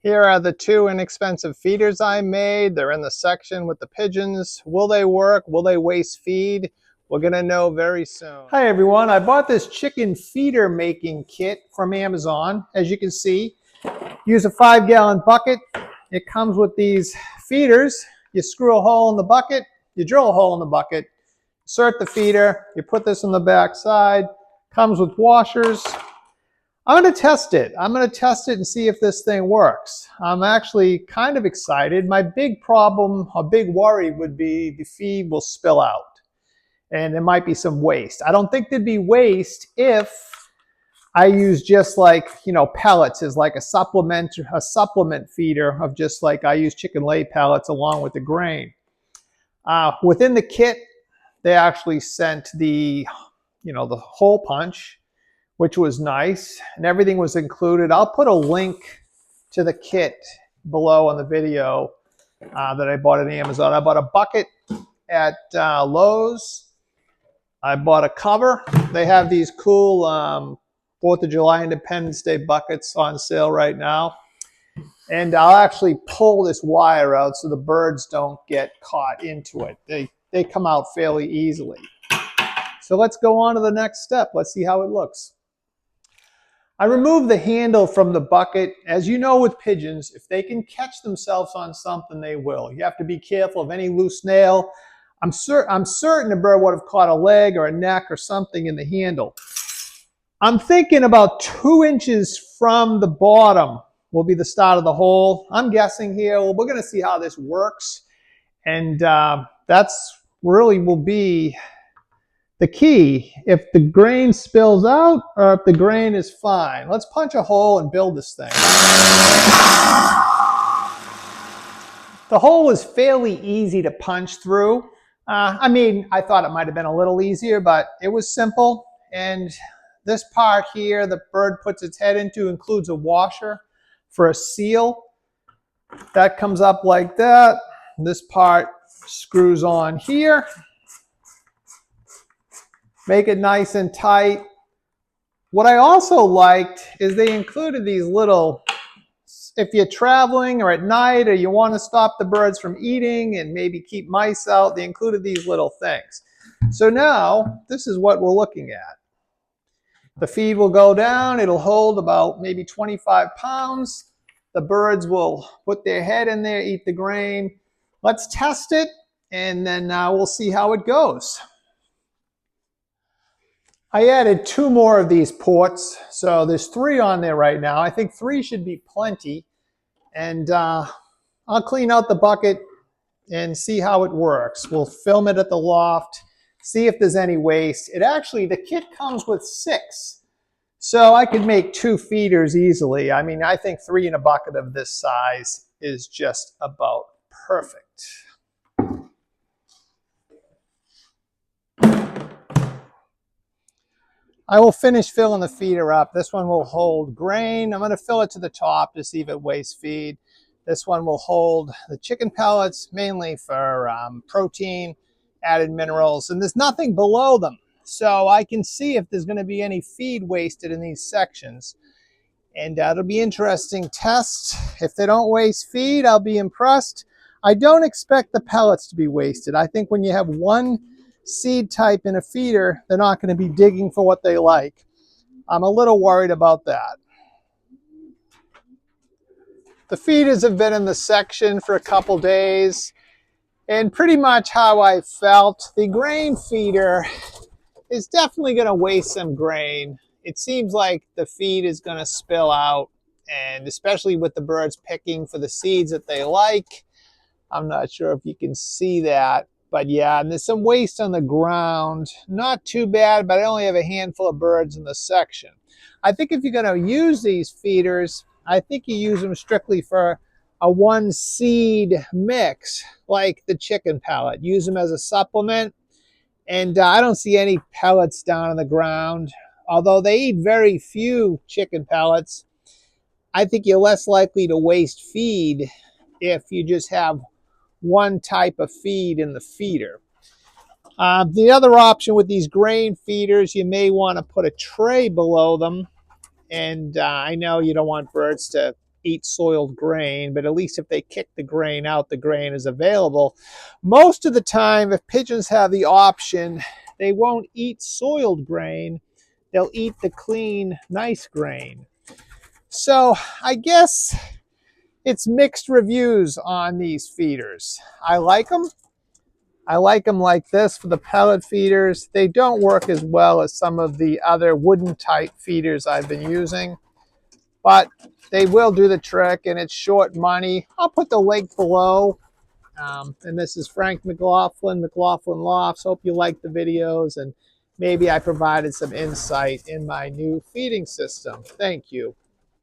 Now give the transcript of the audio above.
Here are the two inexpensive feeders I made. They're in the section with the pigeons. Will they work? Will they waste feed? We're gonna know very soon. Hi everyone, I bought this chicken feeder making kit from Amazon. As you can see, use a 5-gallon bucket. It comes with these feeders. You screw a hole in the bucket, you drill a hole in the bucket, insert the feeder, you put this on the back side, comes with washers. I'm going to test it. I'm going to test it and see if this thing works. I'm actually kind of excited. My big problem, a big worry would be the feed will spill out and there might be some waste. I don't think there'd be waste if I use just like, pellets as like a supplement feeder of just like I use chicken lay pellets along with the grain. Within the kit, they actually sent the hole punch, which was nice, and everything was included. I'll put a link to the kit below on the video that I bought at Amazon. I bought a bucket at Lowe's. I bought a cover. They have these cool 4th of July Independence Day buckets on sale right now. And I'll actually pull this wire out so the birds don't get caught into it. They come out fairly easily. So let's go on to the next step. Let's see how it looks. I removed the handle from the bucket. As you know with pigeons, if they can catch themselves on something, they will. You have to be careful of any loose nail. I'm certain a bird would have caught a leg or a neck or something in the handle. I'm thinking about 2 inches from the bottom will be the start of the hole. I'm guessing here. Well, we're going to see how this works. And that's really will be the key, if the grain spills out or if the grain is fine. Let's punch a hole and build this thing. The hole was fairly easy to punch through. I thought it might have been a little easier, but it was simple. And this part here, the bird puts its head into, includes a washer for a seal. That comes up like that. This part screws on here. Make it nice and tight. What I also liked is they included these little, if you're traveling or at night or you want to stop the birds from eating and maybe keep mice out, they included these little things. So now, this is what we're looking at. The feed will go down. It'll hold about maybe 25 pounds. The birds will put their head in there, eat the grain. Let's test it, and then we'll see how it goes. I added 2 more of these ports, so there's 3 on there right now. I think 3 should be plenty. And I'll clean out the bucket and see how it works. We'll film it at the loft, see if there's any waste. The kit comes with 6, so I could make 2 feeders easily. I think 3 in a bucket of this size is just about perfect. I will finish filling the feeder up. This one will hold grain. I'm going to fill it to the top to see if it wastes feed. This one will hold the chicken pellets, mainly for protein, added minerals, and there's nothing below them. So I can see if there's going to be any feed wasted in these sections. And it'll be interesting test. If they don't waste feed, I'll be impressed. I don't expect the pellets to be wasted. I think when you have one seed type in a feeder, they're not going to be digging for what they like. I'm a little worried about that. The feeders have been in the section for a couple days, and pretty much how I felt. The grain feeder is definitely going to waste some grain. It seems like the feed is going to spill out, and especially with the birds picking for the seeds that they like. I'm not sure if you can see that. But yeah, and there's some waste on the ground. Not too bad, but I only have a handful of birds in the section. I think if you're going to use these feeders, I think you use them strictly for a 1 seed mix, like the chicken pellet. Use them as a supplement. And I don't see any pellets down on the ground. Although they eat very few chicken pellets, I think you're less likely to waste feed if you just have 1 type of feed in the feeder. The other option with these grain feeders, you may want to put a tray below them. And I know you don't want birds to eat soiled grain, but at least if they kick the grain out, the grain is available. Most of the time, if pigeons have the option, they won't eat soiled grain. They'll eat the clean, nice grain. So I guess it's mixed reviews on these feeders. I like them. I like them like this for the pellet feeders. They don't work as well as some of the other wooden type feeders I've been using, but they will do the trick, and it's short money. I'll put the link below. And this is Frank McLaughlin, McLaughlin Lofts. Hope you like the videos, and maybe I provided some insight in my new feeding system. Thank you.